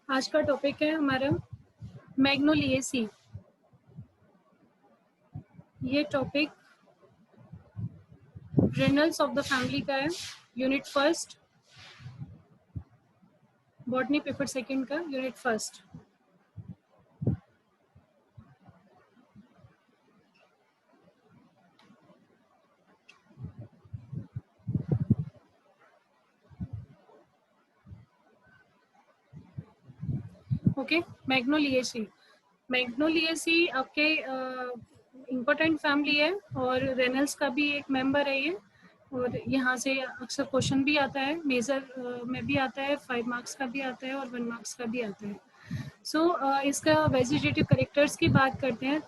आज का टॉपिक है हमारा मैग्नोलिएसी। ये topic Reynolds of the family का है। Unit first, botany paper second का यूनिट फर्स्ट। ओके, मैग्नोलिएसी। मैग्नोलिएसी आपके इम्पोर्टेंट फैमिली है और रेनल्स का भी एक मेंबर है ये। और यहाँ से अक्सर क्वेश्चन भी आता है, मेजर में भी आता है, 5 मार्क्स का भी आता है और 1 मार्क्स का भी आता है। इसका वेजिटेटिव करेक्टर्स की बात करते हैं।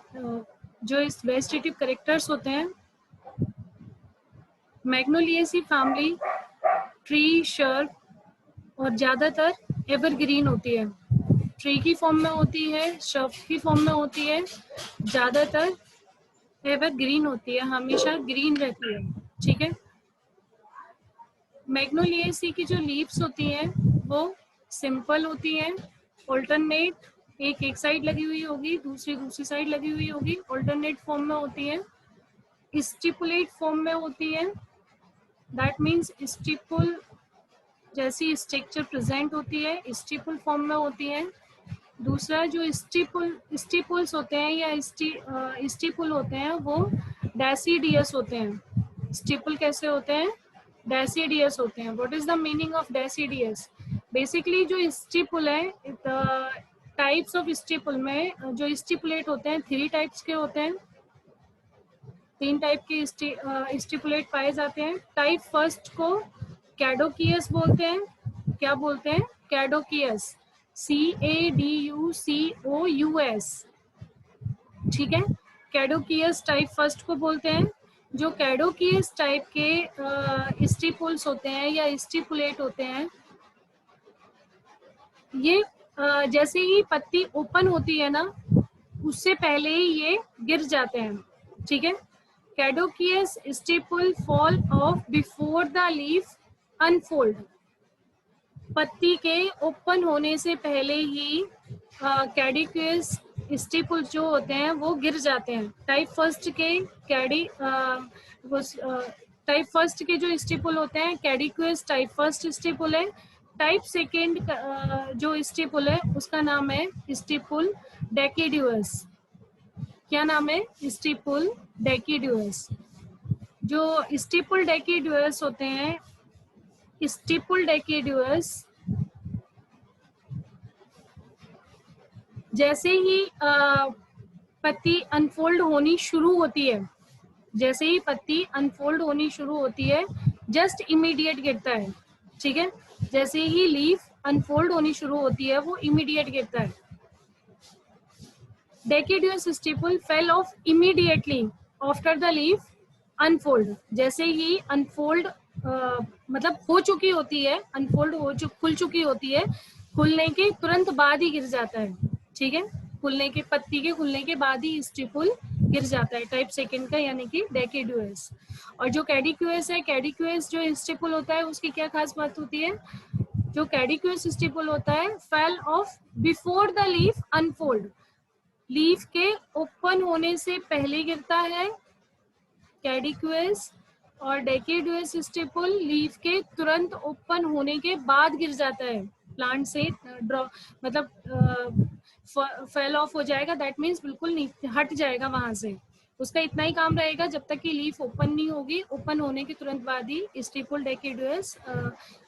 जो इस वेजिटेटिव करेक्टर्स होते हैं, मैग्नोलिएसी फैमिली ट्री, शर्ब और ज़्यादातर एवरग्रीन होती है। ट्री की फॉर्म में होती है, शर्ब की फॉर्म में होती है, ज़्यादातर एवरग्रीन होती है, हमेशा ग्रीन रहती है। ठीक है। मैग्नोलिएसी की जो लीव्स होती हैं वो सिंपल होती हैं, ऑल्टरनेट, एक साइड लगी हुई होगी, दूसरी साइड लगी हुई होगी, ऑल्टरनेट फॉर्म में होती है, स्टिपुलेट फॉर्म में होती है। दैट मीन्स स्टिपुल जैसी स्ट्रक्चर प्रेजेंट होती है, स्टिपुल फॉर्म में होती है। दूसरा जो स्टिपुल्स होते हैं या स्टिपुल होते हैं वो डेसिडियस होते हैं। स्टिपुल कैसे होते हैं? डेसिडियस होते हैं। What is the meaning of deciduous? Basically जो स्टिपुल है, टाइप्स ऑफ स्टिपुल में जो स्टिपुलेट होते हैं 3 टाइप्स के होते हैं। 3 टाइप के स्टिपुलेट पाए जाते हैं। टाइप फर्स्ट को कैडोकियस बोलते हैं। क्या बोलते हैं? कैडोकियस, CADUCOUS। ठीक है। कैडोकियस टाइप फर्स्ट को बोलते हैं। जो कैडोकियस टाइप के स्टिपुल्स होते हैं या स्टिपुलेट होते हैं, ये जैसे ही पत्ती ओपन होती है ना, उससे पहले ही ये गिर जाते हैं। ठीक है। Caducous stipule fall off before the leaf unfold. पत्ती के ओपन होने से पहले ही कैडिक्यूस स्टिपुल जो होते हैं वो गिर जाते हैं। टाइप फर्स्ट के जो स्टिपुल होते हैं, कैडिक्यूस टाइप फर्स्ट स्टिपुल है। टाइप सेकेंड जो स्टिपुल है उसका नाम है स्टिपुल डेकिड्यूस। क्या नाम है? स्टिपुल डेकिड्यूस। जो स्टिपुल डेकिड्यूस होते हैं, स्टिपुल डेकिड्यूस जैसे ही पत्ती अनफोल्ड होनी शुरू होती है, जैसे ही पत्ती अनफोल्ड होनी शुरू होती है, जस्ट इमीडिएट गिरता है। ठीक है। जैसे ही लीफ अनफोल्ड होनी शुरू होती है वो इमीडिएट गिरता है। Deciduous stipule fell off immediately after the leaf unfold. जैसे ही अनफोल्ड मतलब हो चुकी होती है, अनफोल्ड खुल चुकी होती है, खुलने के तुरंत बाद ही गिर जाता है। ठीक है। पत्ती के खुलने के बाद ही स्टिपुल गिर जाता है, टाइप सेकेंड का, यानी कि डेकिड्यूस। और जो कैडिक्यूस है, कैडिक्यूस जो स्टिपुल होता है उसकी क्या खास बात होती है? जो कैडिक्यूस स्टिपुल होता है fell off before the leaf unfold. Leaf के ओपन होने से पहले गिरता है कैडिक्यूस, और डेकिड्यूस स्टिपुल लीफ के तुरंत ओपन होने के बाद गिर जाता है। प्लांट से मतलब फेल ऑफ हो जाएगा, दैट मीन्स बिल्कुल हट जाएगा वहां से। उसका इतना ही काम रहेगा जब तक कि लीफ ओपन नहीं होगी, ओपन होने के तुरंत बाद ही स्टिपुल डेकिड्यूस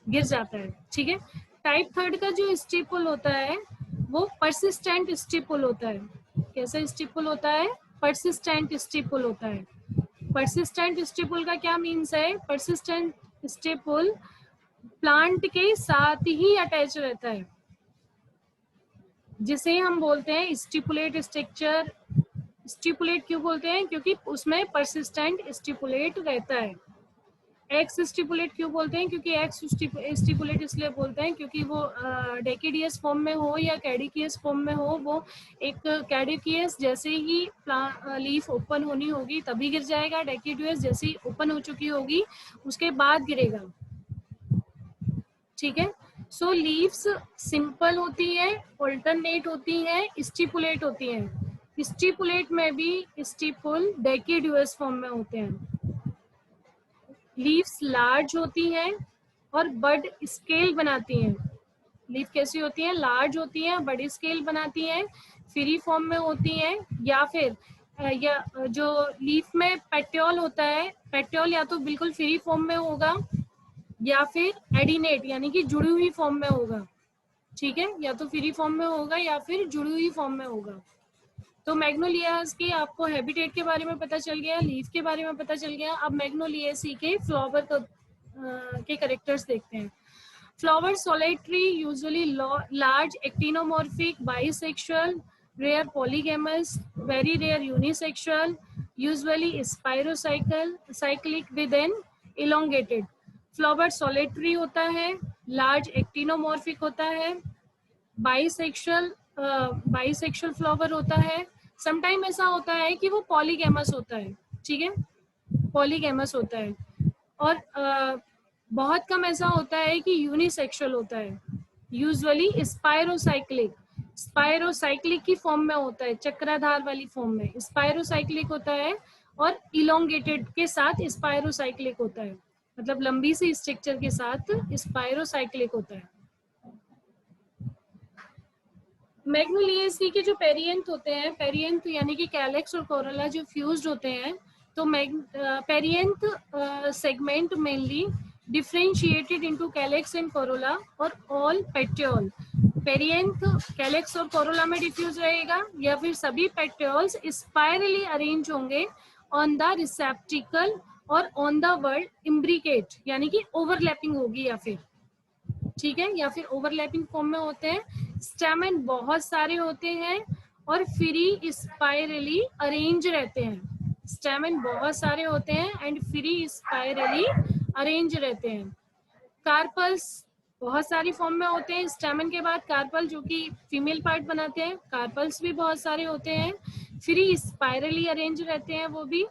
गिर जाता है। ठीक है। टाइप थर्ड का जो स्टिपुल होता है वो परसिस्टेंट स्टिपुल होता है। कैसा स्टिपुल होता है? परसिस्टेंट स्टिपुल होता है। परसिस्टेंट स्टिपुल का क्या मीन्स है? परसिस्टेंट स्टिपुल प्लांट के साथ ही अटैच रहता है, जिसे हम बोलते हैं स्टिपुलेट स्ट्रक्चर। स्टिपुलेट क्यों बोलते हैं? क्योंकि उसमें परसिस्टेंट स्टिपुलेट रहता है। एक्स स्टिपुलेट क्यों बोलते हैं? क्योंकि एक्स स्टिपुलेट इसलिए बोलते हैं क्योंकि वो डेकिडियस फॉर्म में हो या कैडिकियस फॉर्म में हो, वो एक कैडिकियस जैसे ही लीफ ओपन होनी होगी तभी गिर जाएगा, डेकिडियस जैसे ही ओपन हो चुकी होगी उसके बाद गिरेगा। ठीक है। सो लीव्स सिंपल होती है, ऑल्टरनेट होती है, स्टिपुलेट होती है। स्टिपुलेट में भी स्टिपुल डेसिडुअस फॉर्म में होते हैं। लीव्स लार्ज होती हैं और बड स्केल बनाती हैं। लीफ कैसी होती है? लार्ज होती हैं, बड़ी स्केल बनाती हैं, फ्री फॉर्म में होती हैं, या फिर जो लीफ में पेट्योल होता है, पेट्योल या तो बिल्कुल फ्री फॉर्म में होगा या फिर एडिनेट यानी कि जुड़ी हुई फॉर्म में होगा। ठीक है, या तो फ्री फॉर्म में होगा या फिर जुड़ी हुई फॉर्म में होगा। तो मैग्नोलियास की आपको हैबिटेट के बारे में पता चल गया, लीफ के बारे में पता चल गया। अब मैग्नोलियासी के फ्लावर के कैरेक्टर्स देखते हैं। Flower solitary, usually large, actinomorphic, bisexual, rare polygamous, very rare unisexual, usually cyclic with an elongated. Flower solitary होता है, large actinomorphic होता है, bisexual फ्लावर होता है। समटाइम ऐसा होता है कि वो पॉलीगैमस होता है। ठीक है, पॉलीगैमस होता है। और बहुत कम ऐसा होता है कि यूनिसेक्सुअल होता है। यूजुअली स्पायरोसाइक्लिक की फॉर्म में होता है, चक्राधार वाली फॉर्म में स्पायरोसाइक्लिक होता है, और इलोंगेटेड के साथ स्पायरोसाइक्लिक होता है, मतलब लंबी सी स्ट्रक्चर के साथ स्पायरोसाइक्लिक होता है। मैग्नोलिएसी के जो पेरियंथ होते हैं, पेरियंथ यानी कि कैलेक्स और कोरोला जो फ्यूज्ड होते हैं, तो perianth segment mainly differentiated into calyx and Corolla और ऑल पेट्योल। पेरियंथ कैलेक्स और कोरोला में डिफ्यूज रहेगा, या फिर सभी पेट्योल्स स्पाइरली अरेंज होंगे ऑन द रिसेप्टिकल और ऑन द वर्ड इम्ब्रिकेट, यानी कि ओवरलैपिंग होगी, या फिर ठीक है, या फिर ओवरलैपिंग फॉर्म में होते हैं। स्टेमन बहुत सारे होते हैं और फ्री स्पाइरली अरेंज रहते हैं। स्टेमन बहुत सारे होते हैं एंड फ्री स्पाइरली अरेंज रहते हैं। कार्पल्स बहुत सारी फॉर्म में होते हैं। स्टेमन के बाद कार्पल जो कि फीमेल पार्ट बनाते हैं, कार्पल्स भी बहुत सारे होते हैं, फ्री स्पाइरली अरेंज रहते हैं वो भी,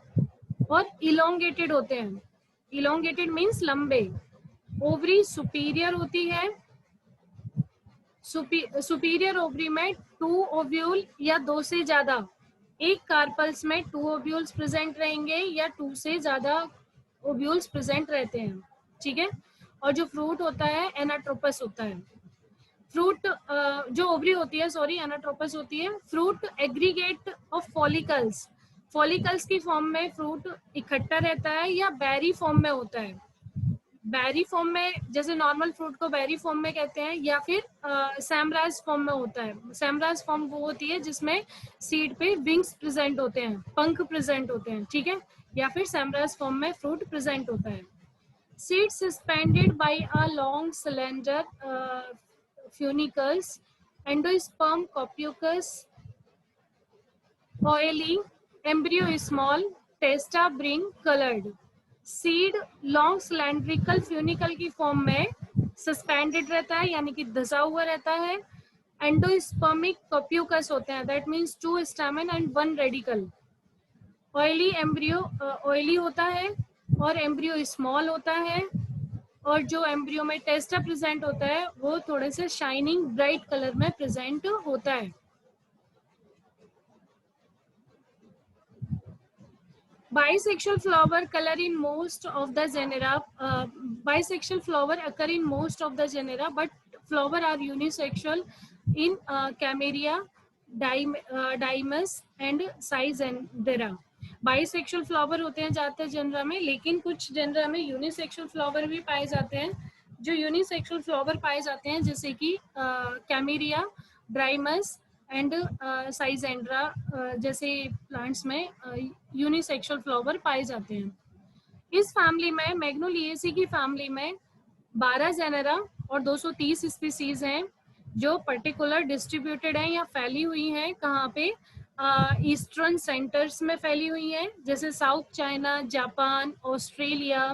और इलोंगेटेड होते हैं। इलोंगेटेड मीन्स लंबे। ओवरी सुपीरियर होती है। सुपीरियर ओवरी में 2 ओव्यूल या 2 से ज्यादा, एक कार्पल्स में 2 ओव्यूल्स प्रेजेंट रहेंगे या 2 से ज्यादा ओव्यूल्स प्रेजेंट रहते हैं। ठीक है, और जो फ्रूट होता है एनाट्रोपस होता है। फ्रूट जो ओवरी होती है, सॉरी, एनाट्रोपस होती है। Fruit aggregate of follicles, follicles की फॉर्म में फ्रूट इकट्ठा रहता है या बेरी फॉर्म में होता है। बेरी फॉर्म में, जैसे नॉर्मल फ्रूट को बेरी फॉर्म में कहते हैं, या फिर सैमराज फॉर्म में होता है। सैमराज फॉर्म वो होती है जिसमें सीड पे विंग्स प्रेजेंट होते हैं, पंख प्रेजेंट होते हैं। ठीक है, या फिर सैमराज फॉर्म में फ्रूट प्रेजेंट होता है। Seed suspended by a long cylinder funicles, endosperm copious, oily, embryo small, testa bring colored. Seed long cylindrical funicle की फॉर्म में सस्पेंडेड रहता है, यानी कि धसा हुआ रहता है। एंडोस्पर्मिक कॉप्यूकस होते हैं, that means 2 stamen and 1 radical. Oily embryo, oily होता है और एम्ब्रियो स्मॉल होता है, और जो एम्ब्रियो में टेस्टा प्रेजेंट होता है वो थोड़े से शाइनिंग ब्राइट कलर में प्रेजेंट होता है। Bisexual flower color in most of the genera. Bisexual flower occur in most of the genera, but flower are unisexual in Camellia, Dimus and Schizandra. Bisexual flower होते हैं ज्यादातर genre में, लेकिन कुछ genre में यूनिसेक्सुअल फ्लावर भी पाए जाते हैं। जो यूनिसेक्सुअल फ्लावर पाए जाते हैं जैसे कि कैमेरिया, ड्राइमस एंड साइजेंड्रा जैसे प्लांट्स में यूनिसेक्सुअल फ्लावर पाए जाते हैं। इस फैमिली में, मैग्नोलिएसी की फैमिली में 12 जेनेरा और 230 स्पीसीज हैं जो पर्टिकुलर डिस्ट्रीब्यूटेड हैं या फैली हुई हैं। कहाँ पे? ईस्टर्न सेंटर्स में फैली हुई हैं, जैसे साउथ चाइना, जापान, ऑस्ट्रेलिया,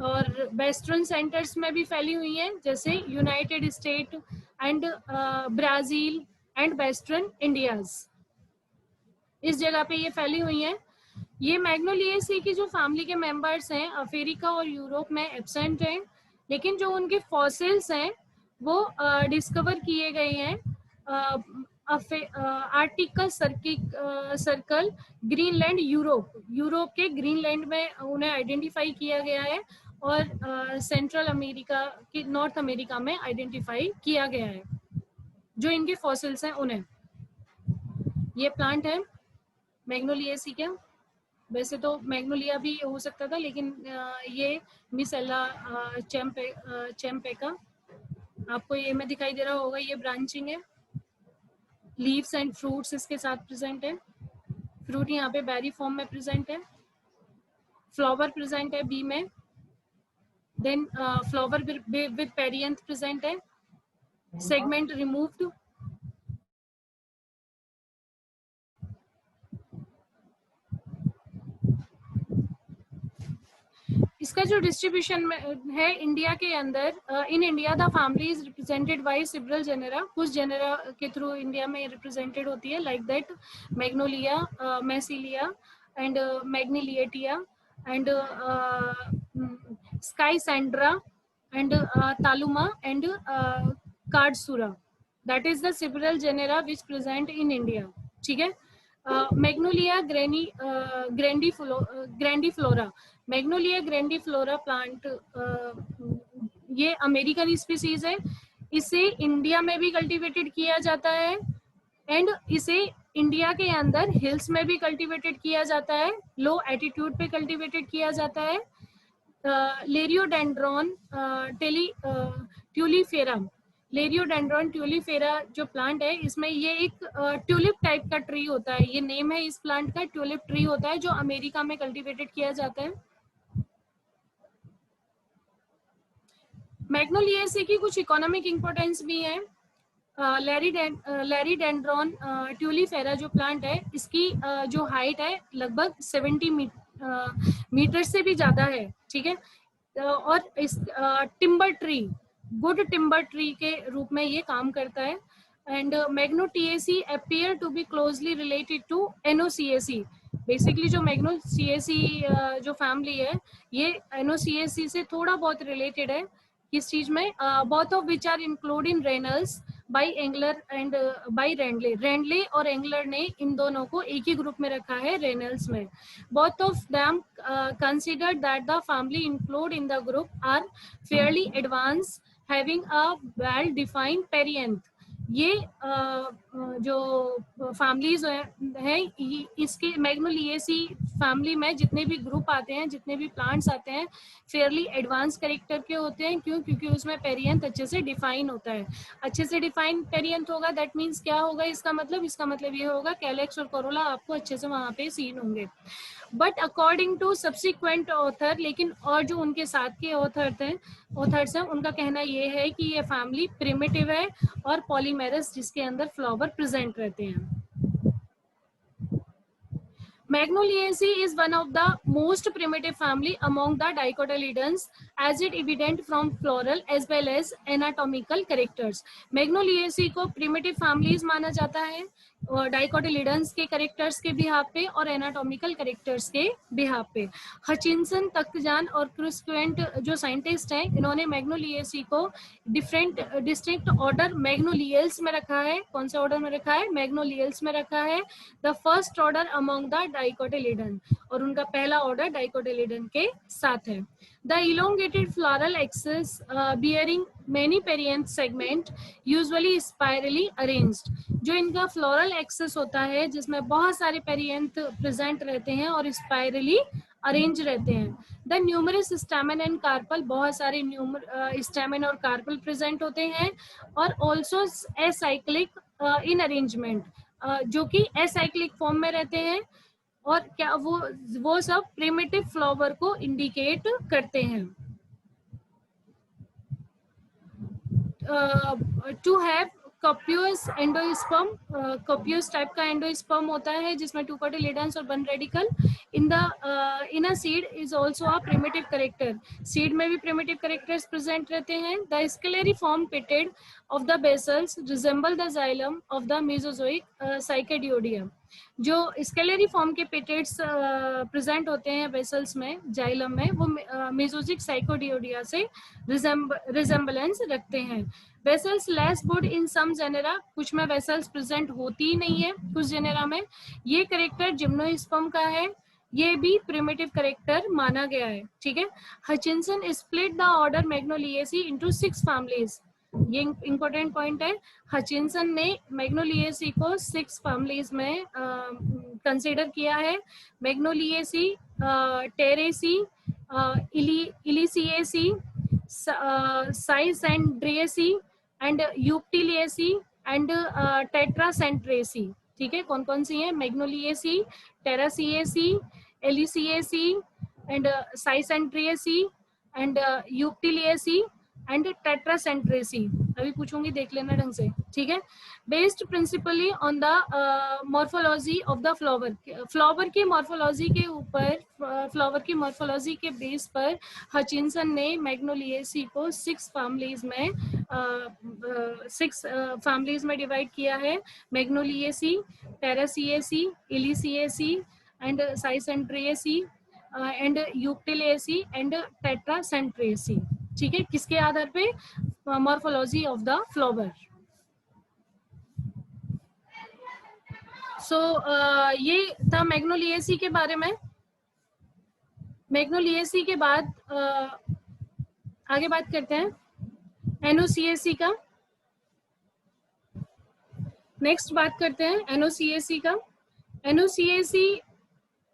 और वेस्टर्न सेंटर्स में भी फैली हुई हैं, जैसे United state and Brazil and western India's. इस जगह पे ये फैली हुई हैं। ये मैग्नोलिएसी की जो फैमिली के मेंबर्स हैं अफ्रीका और यूरोप में एब्सेंट हैं, लेकिन जो उनके फॉसिल्स हैं वो डिस्कवर किए गए हैं आर्टिकल सर्कल ग्रीनलैंड यूरोप के ग्रीनलैंड में उन्हें आइडेंटिफाई किया गया है और सेंट्रल अमेरिका की नॉर्थ अमेरिका में आइडेंटिफाई किया गया है। जो इनके फॉसिल्स हैं उन्हें, ये प्लांट है मैग्नोलिएसी का। वैसे तो मैग्नोलिया भी हो सकता था, लेकिन ये मिसेला चैम्पेका, आपको ये में दिखाई दे रहा होगा, ये ब्रांचिंग है। लीव्स एंड फ्रूट्स इसके साथ प्रेजेंट है। फ्रूट यहाँ पे बेरी फॉर्म में प्रेजेंट है। फ्लावर प्रेजेंट है बी में। Then flower with perianth present है। Segment removed. इसका जो डिस्ट्रीब्यूशन है इंडिया के अंदर, in India the family is represented by several genera. कुछ जेनेरा के थ्रू इंडिया में रिप्रेजेंटेड होती है, like that Magnolia, Michelia and Manglietia and Schisandra and Talauma and Kadsura. That is the several genera which present in India. ठीक है। Magnolia ग्रैंडीफ्लोरा, Magnolia ग्रैंडीफ्लोरा plant ये American species है। इसे इंडिया में भी कल्टीवेटेड किया जाता है एंड इसे इंडिया के अंदर हिल्स में भी कल्टीवेटेड किया जाता है, लो एटीट्यूड पे कल्टीवेटेड किया जाता है। लेरियोडेंड्रॉन ट्यूलिफेरा, लेरियोडेंड्रॉन ट्यूलिफेरा जो प्लांट है, इसमें ये एक ट्यूलिप टाइप का ट्री होता है। ये नेम है इस प्लांट का, ट्यूलिप ट्री होता है, जो अमेरिका में कल्टीवेटेड किया जाता है। मैग्नोलिएसी की कुछ इकोनॉमिक इंपॉर्टेंस भी है। लेरिडेंड्रॉन ट्यूलिफेरा जो प्लांट है, इसकी जो हाइट है लगभग 70 मीटर से भी ज्यादा है। ठीक है। और इस timber tree, good timber tree के रूप में ये काम करता है। And Magnoliaceae appear to be closely related to Annonaceae. Basically जो मैग्नोसिएसी जो फैमिली है, ये एनओसीएसी से थोड़ा बहुत रिलेटेड है। किस चीज में? Both of which are include in Ranales by Engler and by Rendle. Rendle और एंगलर ने इन दोनों को एक ही ग्रुप में रखा है रेनल्स में। Both of them considered that the family include in the group are fairly advance having a well defined perianth. ये जो फैमिलीज हैं, इसके मैग्नोलिएसी फैमिली में जितने भी ग्रुप आते हैं, जितने भी प्लांट्स आते हैं, फेयरली एडवांस कैरेक्टर के होते हैं। क्यों? क्योंकि उसमें पेरियंथ अच्छे से डिफाइन होता है। अच्छे से डिफाइन पेरियंथ होगा, दैट मीन्स क्या होगा इसका मतलब ये होगा कैलेक्स और कोरोला आपको अच्छे से वहां पे सीन होंगे। But according to subsequent author, लेकिन और जो उनके साथ के ऑथर्स हैं, उनका कहना ये है कि ये फैमिली प्रिमिटिव है और पॉलीमेरस, जिसके अंदर फ्लावर प्रेजेंट रहते हैं। Magnoliaceae is one of the most primitive family among the dicotyledons, as it evident from floral as well as anatomical characters. Magnoliaceae को primitive families माना जाता है डाइकोटिलिडन्स के कैरेक्टर्स के बिहाफ पे और एनाटॉमिकल कैरेक्टर्स के बिहाफ पे। हचिंसन, तख्तजान और क्रुस्क्वेंट जो साइंटिस्ट हैं, इन्होंने मैग्नोलिएसी को डिस्टिंक्ट ऑर्डर मैग्नोलियल्स में रखा है। कौन से ऑर्डर में रखा है? मैग्नोलियल्स में रखा है। The first order among the dicotyledon, और उनका पहला ऑर्डर डाइकोटिलिडन के साथ है। The elongated floral axis bearing many perianth segment, usually spirally arranged। जो इनका फ्लोरल एक्सेस होता है, जिसमें बहुत सारे पेरियंथ प्रेजेंट रहते हैं और स्पाइरली अरेंज रहते हैं। The numerous stamen and carpel, बहुत सारे स्टैमेन और कार्पल प्रेजेंट होते हैं। और ऑल्सो एसाइक्लिक इन अरेंजमेंट, जो कि एसाइक्लिक फॉर्म में रहते हैं। और क्या वो सब प्रिमिटिव फ्लावर को इंडिकेट करते हैं। To have copious endosperm, copious type का एंडोस्पर्म होता है, जिसमें 2 कोटिलिडन्स और 1 radicle. In a seed is also a primitive character, seed में भी प्रिमिटिव करेक्टर्स प्रेजेंट रहते हैं। The scalariform pitted of the basals resemble the xylem of the Mesozoic Psychediodia। जो स्केलरी फॉर्म के पेटेट्स प्रेजेंट होते हैं वेसल्स में, जाइलम में, वो मेसोजिक साइकोडियोडिया से रिजेम्बलेंस रखते हैं। Vessels less good in some genera, कुछ में वेसल्स प्रेजेंट होती ही नहीं है कुछ जेनेरा में। ये करेक्टर जिम्नोस्पर्म का है, ये भी प्रिमिटिव करेक्टर माना गया है, ठीक है। Hutchinson split the order Magnoliaceae into 6 families, ये इंपॉर्टेंट पॉइंट है। हचिंसन ने मैग्नोलिएसी को 6 फैमिलीज में कंसीडर किया है। मैग्नोलिएसी, टेरेसी, इलिसिएसी, साइसेंड्रिएसी एंड यूप्टिलिएसी एंड टेट्रासेंट्रेसी, ठीक है। कौन कौन सी है? Magnoliaceae, टेरासिएसी, एलिसिएसी and Schisandraceae and Eupomatiaceae and टेट्रासेंट्रेसी। अभी पूछूंगी, देख लेना ढंग से, ठीक है। Based principally on the morphology of the flower, flower की मॉर्फोलॉजी के ऊपर, फ्लावर की मॉर्फोलॉजी के बेस पर हचिंसन ने मैग्नोलिएसी को 6 फैमिलीज में 6 फैमिलीज में डिवाइड किया है। Magnoliaceae, Winteraceae, Illiciaceae and Schisandraceae and Eupomatiaceae and Tetracentraceae, ठीक है। किसके आधार पे? Morphology of the flower. So ये था मैग्नोलिएसी के बारे में। मैग्नोलिएसी के बाद आगे बात करते हैं एनओसीएसी का। नेक्स्ट बात करते हैं एनओसीएसी का। एनओसीएसी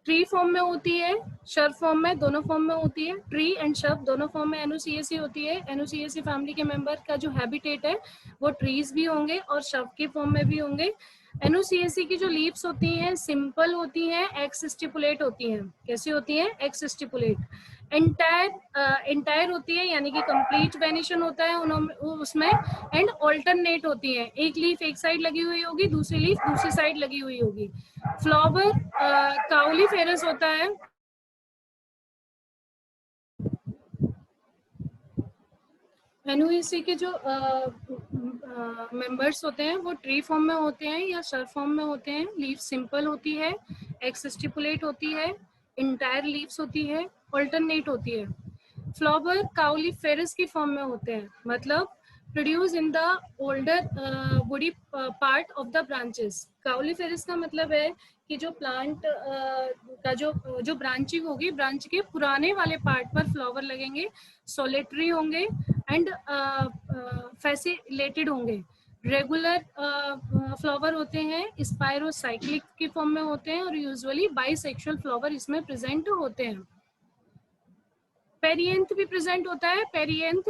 ट्री फॉर्म में होती है, शर्फ फॉर्म में, दोनों फॉर्म में होती है। ट्री एंड शर्फ दोनों फॉर्म में एनओसीएसी होती है। एनओसीएसी फैमिली के मेंबर का जो हैबिटेट है वो ट्रीज भी होंगे और शर्फ के फॉर्म में भी होंगे। एनओसीएसी की जो लीव्स होती हैं सिंपल होती हैं, एक्स स्टिपुलेट होती हैं। कैसी होती हैं? X stipulate. एंटायर होती है, यानी कि कंप्लीट वेनिशन होता है उसमें। एंड ऑल्टरनेट होती है, एक लीफ एक साइड लगी हुई होगी, दूसरी लीफ दूसरी साइड लगी हुई होगी। फ्लावर काउलीफेरस होता है। एनओसीएसी के जो मेंबर्स होते हैं वो ट्री फॉर्म में होते हैं या शर्फ फॉर्म में होते हैं। लीफ सिंपल होती है, एक्स स्टिपुलेट होती है, इंटायर लीव्स होती है, ऑल्टरनेट होती है। फ्लावर काउलीफेरस की फॉर्म में होते हैं, मतलब produce in the older woody part of the branches. Cauliflorous का मतलब है कि जो प्लांट का जो ब्रांचिंग होगी, ब्रांच के पुराने वाले पार्ट पर फ्लावर लगेंगे, सोलिटरी होंगे एंड फैसिलेटेड होंगे। रेगुलर फ्लावर होते हैं, स्पाइरोसाइक्लिक की फॉर्म में होते हैं और यूजुअली बाइसेक्सुअल फ्लावर इसमें प्रेजेंट होते हैं। पेरियंथ भी प्रेजेंट होता है। पेरियंथ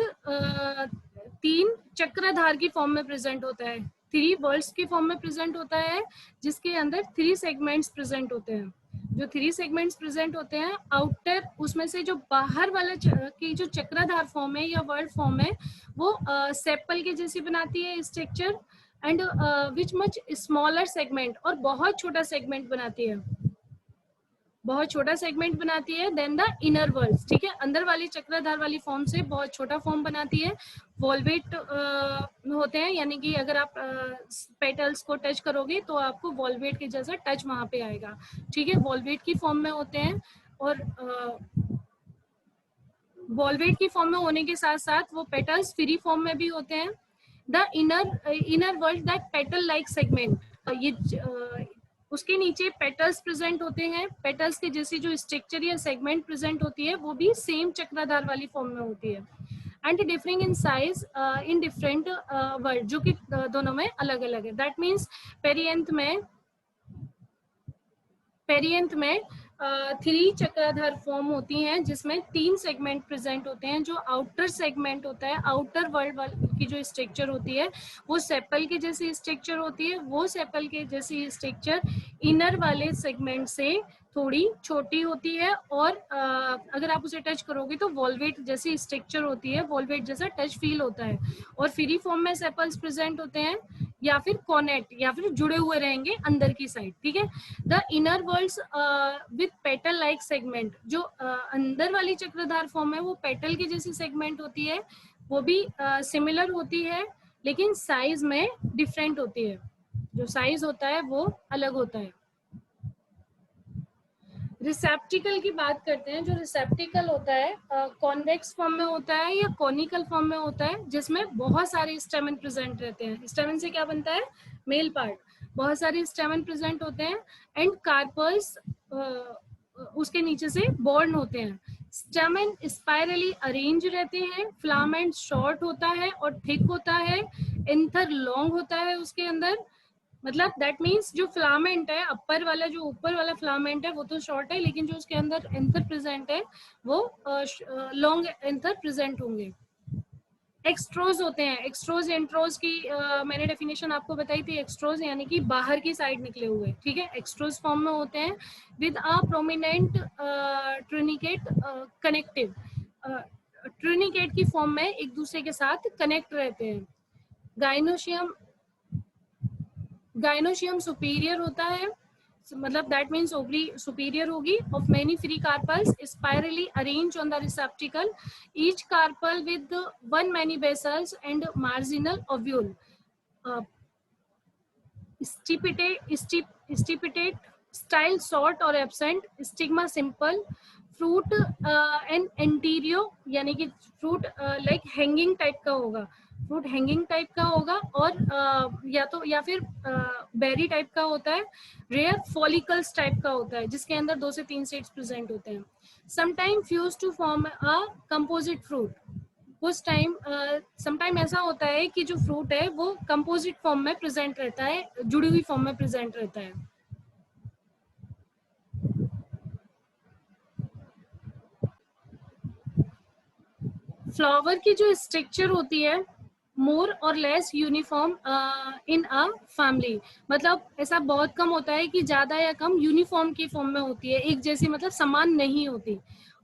3 चक्रधार की फॉर्म में प्रेजेंट होता है, 3 वर्ड्स की फॉर्म में प्रेजेंट होता है, जिसके अंदर 3 सेगमेंट्स प्रेजेंट होते हैं। जो 3 सेगमेंट्स प्रेजेंट होते हैं, आउटर उसमें से जो बाहर वाला की जो चक्रधार फॉर्म है या वर्ड फॉर्म है वो सेपल के जैसी बनाती है structure and which much smaller segment, और बहुत छोटा सेगमेंट बनाती है, बहुत छोटा सेगमेंट बनाती है देन द इनर वर्ल्स, ठीक है। अंदर वाली चक्रधार वाली फॉर्म से बहुत छोटा फॉर्म बनाती है। वॉल्वेट होते हैं, यानी कि अगर आप पेटल्स को टच करोगे तो आपको वॉल्वेट के जैसा टच वहां पे आएगा, ठीक है। वॉल्वेट की फॉर्म में होते हैं और वॉल्वेट की फॉर्म में होने के साथ साथ वो पेटल्स फ्री फॉर्म में भी होते हैं। The inner world that petal like segment, ये उसके नीचे पेटल्स प्रेजेंट होते हैं। पेटल्स के जैसी जो स्ट्रक्चर या सेगमेंट प्रेजेंट होती है वो भी सेम चक्रधार वाली फॉर्म में होती है। And differing in size in different word, जो कि दोनों में अलग अलग है। दैट मीन्स पेरियंथ में 3 चक्रधार फॉर्म होती हैं जिसमें 3 सेगमेंट प्रेजेंट होते हैं। जो आउटर सेगमेंट होता है, आउटर वर्ल्ड की जो स्ट्रक्चर होती है वो सेपल के जैसी स्ट्रक्चर होती है। वो सेपल के जैसी स्ट्रक्चर इनर वाले सेगमेंट से थोड़ी छोटी होती है और अगर आप उसे टच करोगे तो वॉल्वेट जैसी स्ट्रक्चर होती है, वॉल्वेट जैसा टच फील होता है। और फ्री फॉर्म में सेपल्स प्रेजेंट होते हैं या फिर कॉनेट या फिर जुड़े हुए रहेंगे अंदर की साइड, ठीक है। The inner whorls with petal like segment, जो अंदर वाली चक्रधार फॉर्म है वो पेटल की जैसी सेगमेंट होती है, वो भी सिमिलर होती है लेकिन साइज में डिफरेंट होती है। जो साइज होता है वो अलग होता है। रिसेप्टिकल की बात करते हैं। जो रिसेप्टिकल होता है कॉन्वेक्स फॉर्म में होता है या कॉनिकल फॉर्म में होता है, जिसमें बहुत सारे स्टेमन प्रेजेंट रहते हैं। स्टेमन से क्या बनता है? Male part. बहुत सारे स्टेमन प्रेजेंट होते हैं एंड कार्पल्स उसके नीचे से बॉर्न होते हैं। स्टेमन स्पाइरली अरेंज रहते हैं, फिलामेंट शॉर्ट होता है और थिक होता है, एंथर लॉन्ग होता है उसके अंदर। मतलब दैट मीन्स जो फिलामेंट है, अपर वाला जो ऊपर वाला फिलामेंट है वो तो शॉर्ट है, लेकिन जो उसके अंदर एंथर प्रेजेंट है वो लॉन्ग एंथर प्रेजेंट होंगे। एक्सट्रोज होते हैं। एक्सट्रोज एंट्रोज की मैंने डेफिनेशन आपको बताई थी। एक्सट्रोज यानी कि बाहर की साइड निकले हुए, ठीक है। एक्सट्रोज फॉर्म में होते हैं विद अ प्रोमिनेंट ट्रिनिकेट कनेक्टिव। ट्रिनिकेट की फॉर्म में एक दूसरे के साथ कनेक्ट रहते हैं। गाइनोशियम गाइनोशियम सुपीरियर होता है, मतलब दैट मीन्स ओवरी सुपीरियर होगी, of many free carpels spirally arrange on the receptacle, each carpel with one many basals and marginal ovule. Stipitate style short और absent, stigma simple, fruit and etaerio यानी कि fruit like hanging type का होगा, fruit hanging type का होगा, और या तो या फिर बेरी टाइप का होता है। रेयर फॉलिकल्स टाइप का होता है जिसके अंदर 2 से 3 सीड्स प्रेजेंट होते हैं। Sometime fuse to form a composite fruit. उस टाइम समटाइम ऐसा होता है कि जो फ्रूट है वो कंपोजिट फॉर्म में प्रेजेंट रहता है, जुड़ी हुई फॉर्म में प्रेजेंट रहता है। फ्लावर की जो स्ट्रक्चर होती है मोर और less uniform in a family, मतलब ऐसा बहुत कम होता है कि ज्यादा या कम यूनिफॉर्म की फॉर्म में होती है, एक जैसी मतलब समान नहीं होती।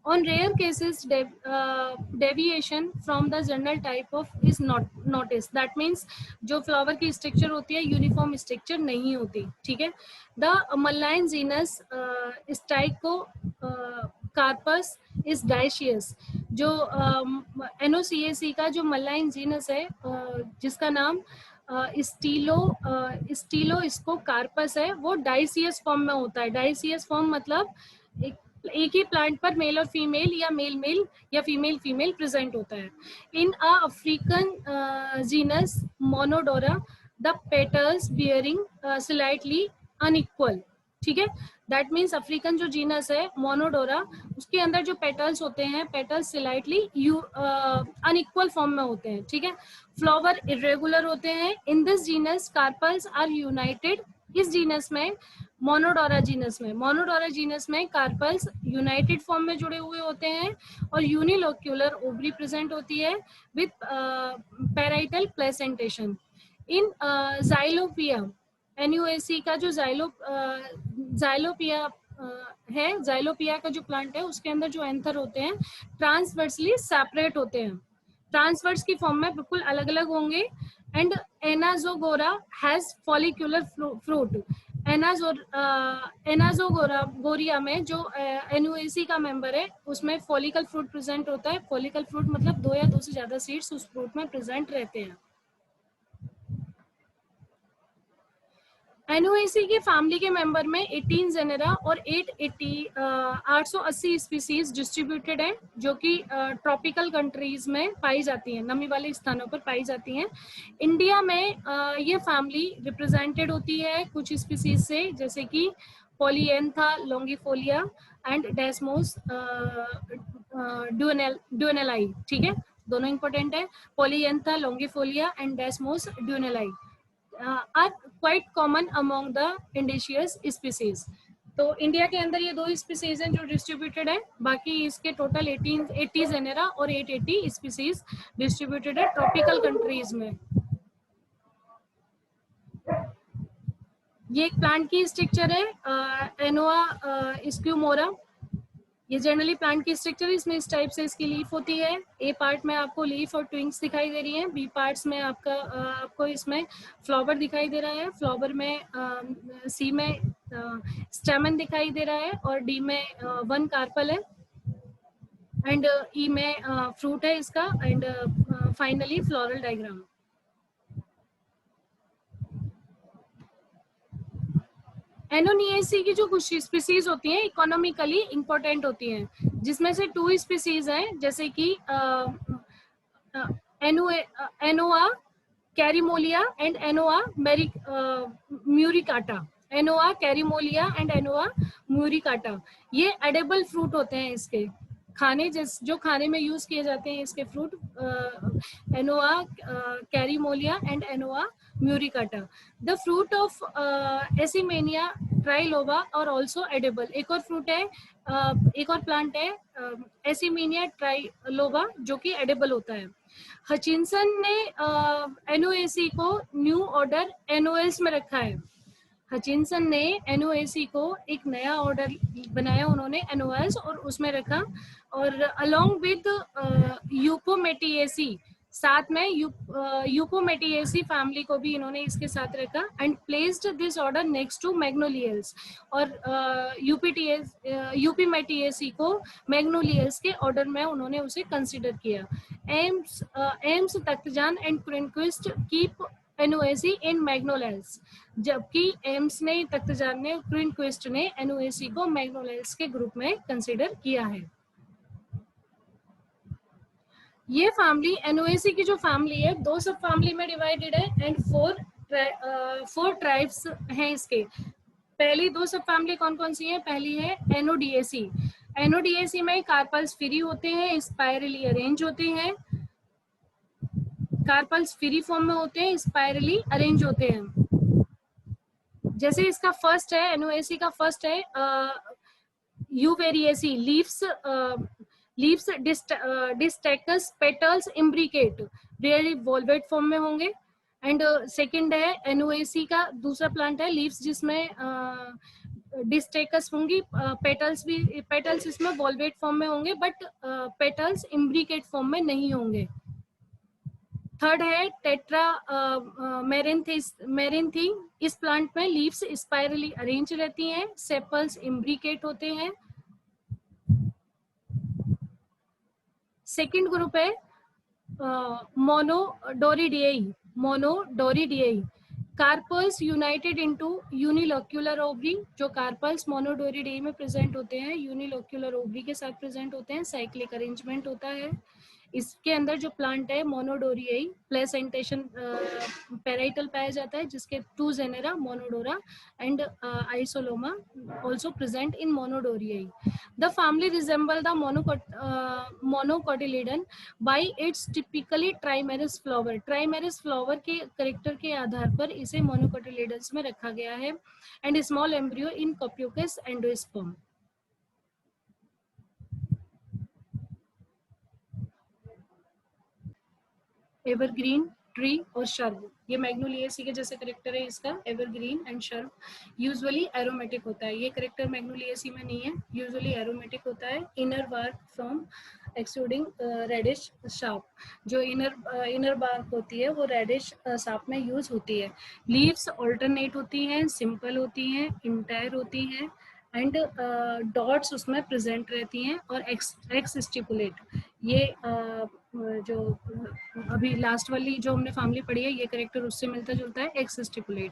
On rare cases deviation from the general type of is not notice. That means जो फ्लावर की स्ट्रक्चर होती है यूनिफॉर्म स्ट्रक्चर नहीं होती, ठीक है। The Malayan genus Stelechocarpus is dioecious. जो NOCAC का जो मलाइन जीनस है जिसका नाम स्टीलो स्टीलो इसको कार्पस है, वो डाइसियस फॉर्म में होता है। डाइसियस फॉर्म मतलब एक ही प्लांट पर मेल और फीमेल या मेल मेल या फीमेल फीमेल प्रेजेंट होता है। In a African genus Monodora the petals bearing slightly unequal, ठीक है। दैट मीन्स अफ्रीकन जो जीनस है मोनोडोरा, उसके अंदर जो पेटल्स होते हैं, पेटल्स स्लाइटली अनइक्वल फॉर्म में होते हैं, ठीक है। फ्लावर इरेगुलर होते हैं। In this genus carpels are united. इस जीनस में मोनोडोरा जीनस में कार्पल्स यूनाइटेड फॉर्म में जुड़े हुए होते हैं और यूनिलोक्यूलर ओवरी प्रेजेंट होती है with parietal placentation. In Xylopia NUAC का जो जाइलोपिया है, जाइलोपिया का जो प्लांट है उसके अंदर जो एंथर होते हैं ट्रांसवर्सली सेपरेट होते हैं। ट्रांसवर्स की फॉर्म में बिल्कुल अलग अलग होंगे। And Anaxagorea has follicular fruit. Anaxagorea में जो NUAC का मेंबर है उसमें फॉलिकल फ्रूट प्रेजेंट होता है। फॉलिकल फ्रूट मतलब 2 या 2 से ज्यादा सीड्स उस फ्रूट में प्रेजेंट रहते हैं। NOAC की फैमिली के मेंबर में 18 जेनेरा और 880 स्पीसीज डिस्ट्रीब्यूटेड हैं, जो कि ट्रॉपिकल कंट्रीज में पाई जाती हैं, नमी वाले स्थानों पर पाई जाती हैं। इंडिया में ये फैमिली रिप्रेजेंटेड होती है कुछ स्पीसीज से, जैसे कि पोलियंथा लॉन्गिफोलिया एंड डेस्मोस ड्यूनेलाई, ठीक है। दोनों इंपॉर्टेंट है, Polyalthia longifolia and Desmos dunalii are quite common among the indigenous species. तो इंडिया के अंदर ये 2 स्पीसीज हैं जो डिस्ट्रीब्यूटेड है, बाकी इसके टोटल 80 जेनेरा और 880 स्पीसीज डिस्ट्रीब्यूटेड है ट्रॉपिकल कंट्रीज में। ये एक प्लांट की स्ट्रक्चर है एनोआ स्क्यूमोरा। ये जनरली प्लांट की स्ट्रक्चर, इसमें इस टाइप से इसकी लीफ होती है। ए पार्ट में आपको लीफ और ट्विंग्स दिखाई दे रही हैं, बी पार्ट्स में आपको इसमें फ्लावर दिखाई दे रहा है, फ्लावर में सी में स्टेमन दिखाई दे रहा है और डी में 1 कार्पल है एंड ई में फ्रूट है इसका एंड फाइनली फ्लोरल डायग्राम। एनोनिएसी की जो कुछ स्पीसीज होती हैं इकोनॉमिकली इंपॉर्टेंट होती हैं, जिसमें से 2 स्पीसीज हैं, जैसे कि एनोआ cherimola and Annona म्यूरिकाटा। एनोआ cherimola and Annona म्यूरिकाटा, ये एडेबल फ्रूट होते हैं इसके, खाने जो खाने में यूज किए जाते हैं इसके fruit, Annona cherimola and Annona muricata. The fruit of Asimina triloba are also edible. एक और फ्रूट है, एक और प्लांट है एसिमेनिया ट्राइलोबा, जो कि एडेबल होता है। हचिनसन ने एनओएसी को न्यू ऑर्डर एनओएल्स में रखा है। हचिनसन ने एनओएसी को एक नया ऑर्डर बनाया उन्होंने एनओएल्स, और उसमें रखा, और अलोंग विद यूपोमेटिएसी, साथ में यूपोमेटिएसी फैमिली को भी इन्होंने इसके साथ रखा, and placed this order next to Magnoliales, और यूपीमेटिएसी को मैग्नोलियल्स के ऑर्डर में उन्होंने उसे कंसिडर किया। एम्स तख्तजान एंड क्विंक्विस्ट कीप एनओएसी इन मैग्नोलियल्स, जबकि एम्स ने, तख्तजान ने, क्विंक्विस्ट ने एनओएसी को मैग्नोलियल्स के ग्रुप में कंसिडर किया है। ये फैमिली एनओएसी की जो फैमिली है 2 सब फैमिली में डिवाइडेड है, एंड 4 ट्राइब्स हैं इसके। पहली 2 सब फैमिली कौन कौन सी है? पहली है एनओडीएसी। एनओडीएसी में कार्पल्स फ्री होते हैं, स्पाइरली अरेंज होते हैं, कार्पल्स फ्री फॉर्म में होते हैं, स्पाइरली अरेंज होते हैं। जैसे इसका फर्स्ट है, एनओएसी का फर्स्ट है Uvarieae, leaves distichous, petals imbricate, rarely valvate form में होंगे। एंड सेकंड है एनओएसी का दूसरा प्लांट है लीव्स, जिसमें डिस्टेकस होंगी, पेटल्स इसमें वॉल्वेट फॉर्म में होंगे, बट पेटल्स इम्ब्रिकेट फॉर्म में नहीं होंगे। थर्ड है टेट्रा मेरिन्थी, इस प्लांट में लीव्स स्पाइरली अरेंज रहती हैं, सेपल्स इम्ब्रिकेट होते हैं। सेकंड ग्रुप है Monodoreae, carpels united into unilocular ovary, जो कार्पल्स मोनोडोरिडियई में प्रेजेंट होते हैं, यूनिलोक्यूलर ओवरी के साथ प्रेजेंट होते हैं, साइक्लिक अरेंजमेंट होता है। इसके अंदर जो प्लांट है मोनोडोरियई, प्लेसेंटेशन पेराइटल पाया जाता है, जिसके 2 genera Monodora and Isolona also present in monodoreae. The family resemble the monocotyledon by its typically trimerous flower. Trimerous flower के करेक्टर के आधार पर इसे monocotyledons में रखा गया है, and small embryo in copious endosperm. Evergreen, tree और शर्व, ये मैग्नोलिएसी के जैसे करेक्टर है इसका, evergreen and shrub. Usually aromatic होता है, ये करेक्टर मैग्नोलिएसी में नहीं है, यूजुअली एरोमेटिक होता है। Inner bark from excluding reddish sharp, जो इनर बार्क होती है वो रेडिश शार्प में यूज होती है। लीव्स ऑल्टरनेट होती हैं, सिंपल होती हैं, इंटायर होती हैं, एंड डॉट्स उसमें प्रेजेंट रहती हैं, और एक्स स्टिपुलेट। ये जो अभी लास्ट वाली जो हमने फैमिली पढ़ी है, ये करेक्टर उससे मिलता जुलता है, एक्स स्टिपुलेट।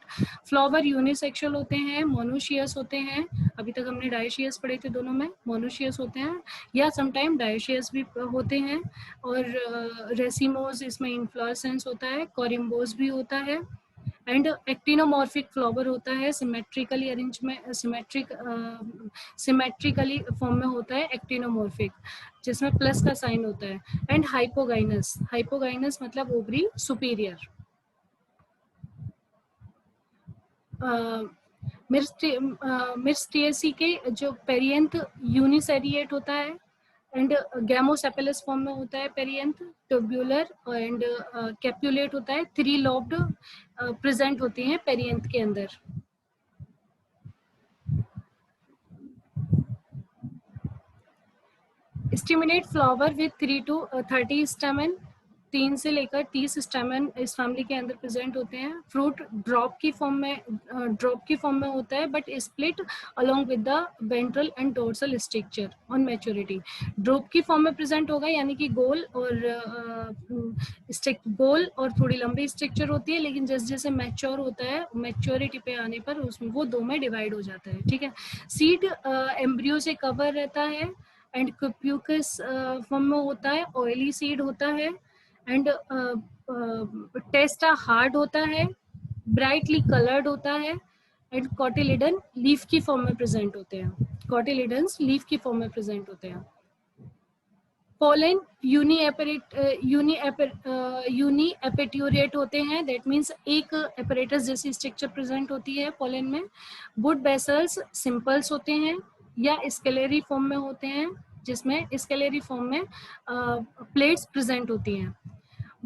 फ्लावर यूनिसेक्सुअल होते हैं, मोनोशियस होते हैं, अभी तक हमने डायोशियस पढ़े थे, दोनों में मोनोशियस होते हैं, या समटाइम डायोशियस भी होते हैं। और रेसिमोस इसमें इन्फ्लोरेसेंस होता है, कोरिम्बोस भी होता है, एंड एक्टिनोमॉर्फिक फ्लावर होता है, सिमेट्रिकली अरेंजमेंट, सिमेट्रिकली फॉर्म में होता है एक्टिनोमॉर्फिक, जिसमें प्लस का साइन होता है। एंड हाइपोगाइनस मतलब ओवरी सुपीरियर। मिर्स्टिएसी के जो पेरियंथ यूनिसेरिएट होता है, एंड गैमोसेपेलस फॉर्म में होता है पेरियंथ, ट्यूबुलर एंड कैप्युलेट होता है, 3 लॉब्ड प्रेजेंट होती हैं पेरियंथ के अंदर। स्टिमुलेट फ्लावर विथ 3 to 30 स्टेमन, 3 से लेकर 30 स्टेमन इस फैमिली के अंदर प्रेजेंट होते हैं। फ्रूट ड्रॉप की फॉर्म में होता है, but split along with the ventral and dorsal structure on maturity. Drop की फॉर्म में प्रेजेंट होगा, यानी कि गोल और थोड़ी लंबी स्ट्रक्चर होती है, लेकिन जैसे जैसे मैच्योर होता है, मैच्योरिटी पे आने पर उसमें वो 2 में डिवाइड हो जाता है। ठीक है, सीड एम्ब्रियो से कवर रहता है एंड क्यूपस फॉर्म में होता है, ऑयली सीड होता है एंड टेस्टा हार्ड होता है, ब्राइटली कलर्ड होता है एंड कॉटिलिडन लीफ की फॉर्म में प्रेजेंट होते हैं। कॉटिलिडन्स लीफ की फॉर्म में प्रेजेंट होते हैं। पोलन यूनी एपिट्यूरेट होते हैं, दैट मीन्स एक एपरेटस जैसी स्ट्रक्चर प्रेजेंट होती है पोलन में। वुड बेसल्स सिंपल्स होते हैं या स्केलरी फॉर्म में होते हैं, जिसमें स्केलरी फॉर्म में प्लेट्स प्रेजेंट होती हैं।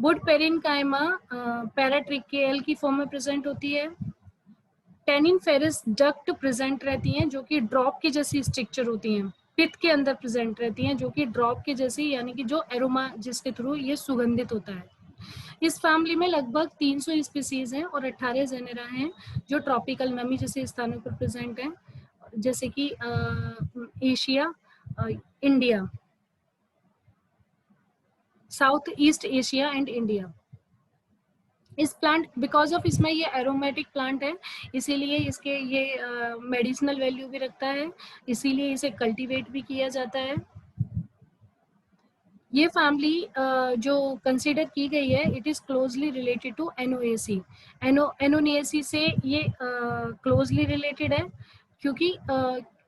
वुड पेरिनकाइमा पैराट्रिकेल की फॉर्म में प्रेजेंट होती है। टेनिन फेरिस डक्ट प्रेजेंट रहती हैं, जो कि ड्रॉप की जैसी स्ट्रक्चर होती हैं, पित के अंदर प्रेजेंट रहती हैं, जो कि ड्रॉप के जैसी, यानी कि जो एरोमा जिसके थ्रू ये सुगंधित होता है। इस फैमिली में लगभग 300 स्पीसीज हैं और 18 जेनेरा हैं जो ट्रॉपिकल नमी जैसे स्थानों पर प्रेजेंट हैं, जैसे कि Asia, India, south east Asia and India. इस प्लांट बिकॉज ऑफ इसमें ये एरोमेटिक प्लांट है, इसीलिए इसके ये मेडिसिनल वैल्यू भी रखता है, इसीलिए इसे कल्टीवेट भी किया जाता है। ये फैमिली जो कंसीडर की गई है, it is closely related to Annonaceae. Annonaceae से ये क्लोजली रिलेटेड है, क्योंकि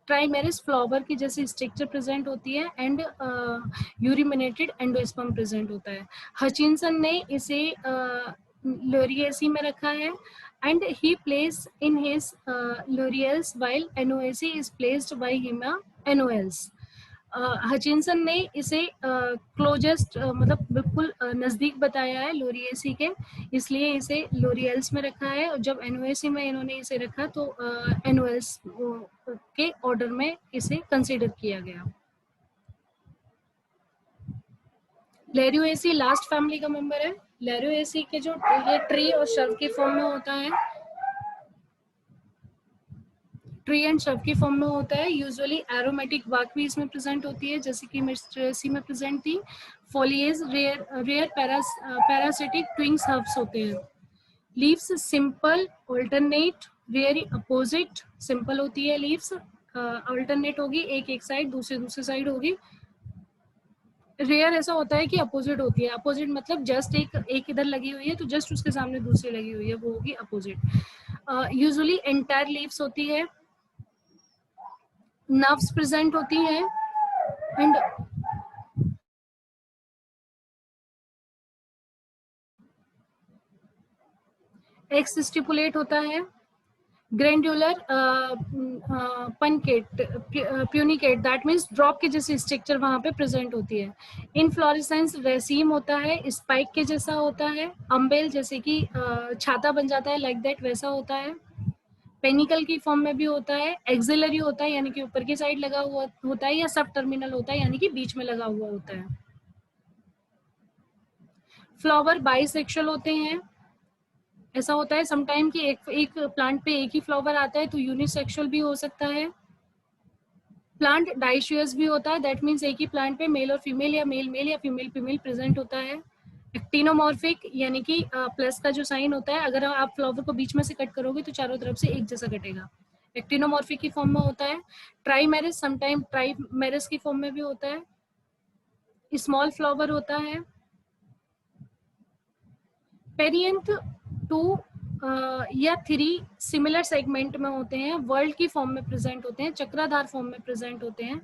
ट्राइमेरिस फ्लावर की जैसी स्ट्रक्चर प्रेजेंट होती है एंड यूरिमिनेटेड एंडोस्पर्म प्रेजेंट होता है। हचिंसन ने इसे लोरिएसी में रखा है and he place in his Laurales while Annonaceae is placed by him Annonales. Hutchinson ने इसे क्लोजेस्ट मतलब बिल्कुल नज़दीक बताया है लोरिएसी के, इसलिए इसे लोरियल्स में रखा है। और जब एनओएसी में इन्होंने इसे रखा तो एनओएल्स के ऑर्डर में इसे कंसीडर किया गया। लैरियोएसी लास्ट फैमिली का मेंबर है। लैरियोएसी के जो ये ट्री और श्रब के फॉर्म में होता है, ट्री एंड श्रब की फॉर्म में होता है। यूजुअली एरोमेटिक बार्क भी इसमें प्रेजेंट होती है, जैसे कि मिस्ट्रेसी में प्रेजेंट थी। Foliage rare parasitic twigs herbs होते हैं। Leaves simple alternate, rare opposite. Simple होती है लीव्स, ऑल्टरनेट होगी, एक साइड दूसरी साइड होगी। रेयर ऐसा होता है कि अपोजिट होती है। अपोजिट मतलब जस्ट एक इधर लगी हुई है तो जस्ट उसके सामने दूसरी लगी हुई है, वो होगी अपोजिट। यूजुअली एंटायर लीव्स होती है, नर्व्स प्रेजेंट होती हैं एंड एक्स स्टिपुलेट होता है। ग्रैंडुलर पनकेट प्यूनिकेट, दैट मीन्स ड्रॉप के जैसी स्ट्रक्चर वहां पे प्रेजेंट होती है। इनफ्लोरेसेंस रेसीम होता है, स्पाइक के जैसा होता है। अम्बेल जैसे कि छाता बन जाता है, लाइक दैट वैसा होता है। पेनिकल की फॉर्म में भी होता है। एक्सिलरी होता है, यानी कि ऊपर की साइड लगा हुआ होता है, या सब टर्मिनल होता है, यानी कि बीच में लगा हुआ होता है। फ्लावर बाइसेक्सुअल होते हैं। ऐसा होता है समटाइम कि एक प्लांट पे एक ही फ्लावर आता है, तो यूनिसेक्सुअल भी हो सकता है। प्लांट डाइशियस भी होता है, दैट मीन्स एक ही प्लांट पे मेल और फीमेल या मेल या फीमेल प्रेजेंट होता है। एक्टिनोमॉर्फिक, यानी कि प्लस का जो साइन होता है, अगर आप फ्लावर को बीच में से कट करोगे तो चारों तरफ से एक जैसा कटेगा। एक्टिनोमॉर्फिक की फॉर्म में होता है। ट्राइमेरिस समटाइम ट्राइमेरिस की फॉर्म में भी होता है। स्मॉल फ्लावर होता है। पेरियंथ 2 या 3 सिमिलर सेगमेंट में होते हैं, वर्ल्ड की फॉर्म में प्रेजेंट होते हैं, चक्राधार फॉर्म में प्रेजेंट होते हैं।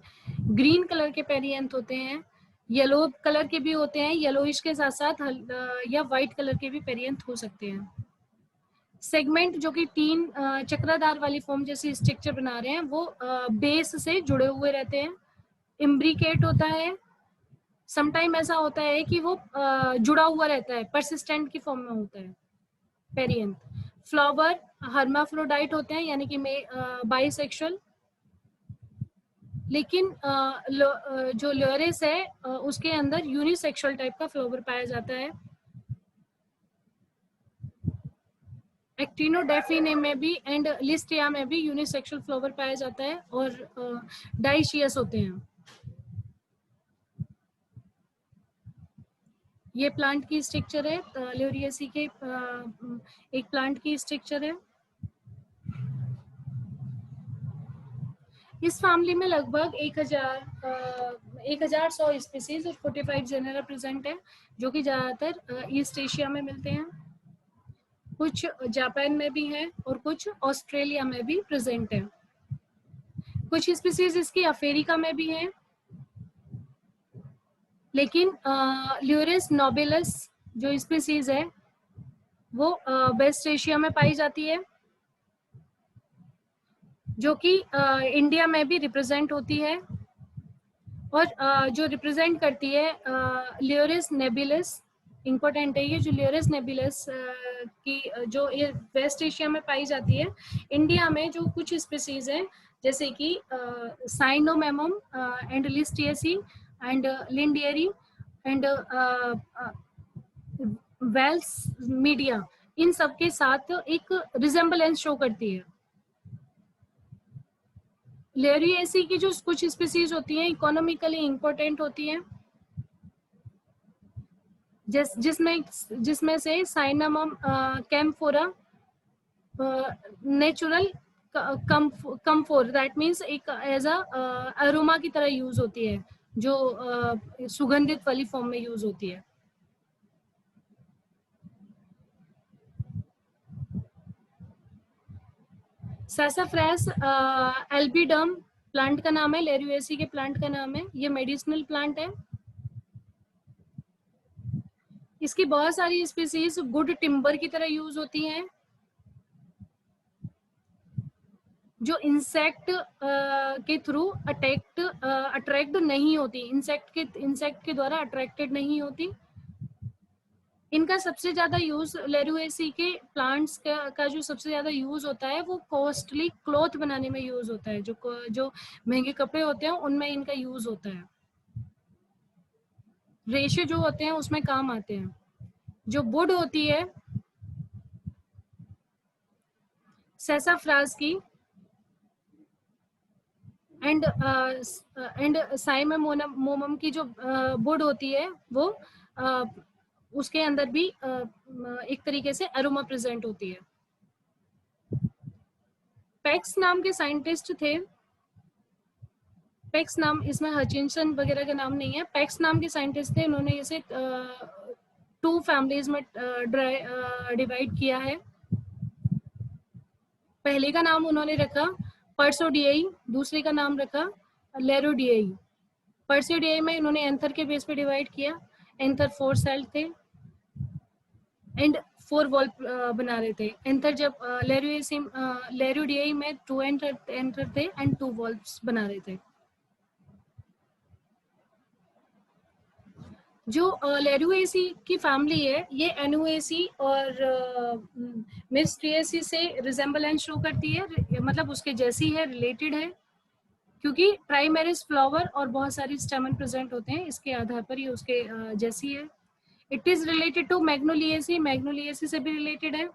ग्रीन कलर के पेरियंथ होते हैं, येलो कलर के भी होते हैं, येलोइश के साथ साथ या व्हाइट कलर के भी पेरियंथ हो सकते हैं। सेगमेंट जो कि 3 चक्राधार वाली फॉर्म जैसी स्ट्रक्चर बना रहे हैं, वो बेस से जुड़े हुए रहते हैं। इम्ब्रिकेट होता है, समटाइम ऐसा होता है कि वो जुड़ा हुआ रहता है, परसिस्टेंट की फॉर्म में होता है पेरियंथ। फ्लावर हर्माफ्रोडाइट होते हैं, यानी कि बाइसेक्सुअल, लेकिन जो लोरेस है उसके अंदर यूनिसेक्सुअल टाइप का फ्लावर पाया जाता है। एक्टिनोडेफिने में भी एंड लिस्टिया में भी यूनिसेक्सुअल फ्लावर पाया जाता है और डाइशियस होते हैं। ये प्लांट की स्ट्रक्चर है, ल्यूरिएसी के एक प्लांट की स्ट्रक्चर है। इस फैमिली में लगभग 1100 स्पीसीज और 45 जेनेरा प्रेजेंट है, जो कि ज्यादातर ईस्ट एशिया में मिलते हैं। कुछ जापान में भी हैं और कुछ ऑस्ट्रेलिया में भी प्रेजेंट है। कुछ स्पीसीज इसकी अफ्रीका में भी हैं, लेकिन ल्यूरिस नोबिलस जो स्पीसीज है वो वेस्ट एशिया में पाई जाती है, जो कि इंडिया में भी रिप्रेजेंट होती है। और जो रिप्रेजेंट करती है ल्यूरिस नेबुलस, इम्पोर्टेंट है ये, जो ल्यूरिस नेबुलस की जो ये वेस्ट एशिया में पाई जाती है। इंडिया में जो कुछ स्पीसीज हैं जैसे कि Cinnamomum and Litsea and Lindera and Beilschmiedia, इन सब के साथ एक रिजेम्बलेंस शो करती है। ल्यूरिएसी की जो कुछ स्पीसीज होती हैं इकोनॉमिकली इंपॉर्टेंट होती हैं, जिसमें से साइनामम कैम्फोरा नेचुरल कम्फोर, दैट मीन्स एक एज अ अरोमा की तरह यूज होती है, जो सुगंधित वाली फॉर्म में यूज होती है। सैसाफ्रैस एल्बिडम प्लांट का नाम है, ल्यूरिएसी के प्लांट का नाम है। ये मेडिसिनल प्लांट है। इसकी बहुत सारी स्पीसीज गुड टिम्बर की तरह यूज होती हैं, जो इंसेक्ट के थ्रू अट्रैक्ट नहीं होती, इंसेक्ट के द्वारा अट्रैक्टेड नहीं होती। इनका सबसे ज्यादा यूज ल्यूरिएसी के प्लांट्स का जो सबसे ज्यादा यूज होता है वो कॉस्टली क्लॉथ बनाने में यूज होता है। जो महंगे कपड़े होते हैं उनमें इनका यूज होता है। रेशे जो होते हैं उसमें काम आते हैं। जो वुड होती है सैसाफ्रास की एंड साइमोमम की जो वुड होती है वो उसके अंदर भी एक तरीके से अरोमा प्रेजेंट होती है। पैक्स नाम के साइंटिस्ट थे। पैक्स नाम, इसमें हचिंसन वगैरह का नाम नहीं है। पैक्स नाम के साइंटिस्ट थे। इन्होंने इसे 2 फैमिलीज में डिवाइड किया है। पहले का नाम उन्होंने रखा पर्सोडियाई, दूसरे का नाम रखा लेरोडियाई। पर्सोडियाई में इन्होंने एंथर के बेस पे डिवाइड किया। एंथर 4 सेल थे एंड 4 वॉल बना रहे थे। एंथर जब लेरोडियाई में 2 एंथर थे एंड 2 वॉल्व्स बना रहे थे। जो लेरुएसी की फैमिली है ये एनुएसी और मिस्ट्रिएसी से रिजेम्बलेंस शो करती है, मतलब उसके जैसी है, रिलेटेड है, क्योंकि प्राइमरीज फ्लावर और बहुत सारी स्टेमन प्रेजेंट होते हैं। इसके आधार पर ये उसके जैसी है। इट इज रिलेटेड टू मैग्नोलिएसी, मैग्नोलिएसी से भी रिलेटेड है,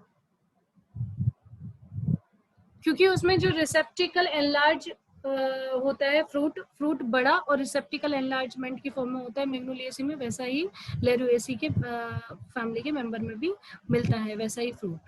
क्योंकि उसमें जो रिसेप्टिकल एनलार्ज होता है, फ्रूट बड़ा और रिसेप्टिकल एनलार्जमेंट की फॉर्म में होता है मैग्नोलिएसी में, वैसा ही लेरुएसी के फैमिली के मेंबर में भी मिलता है वैसा ही फ्रूट।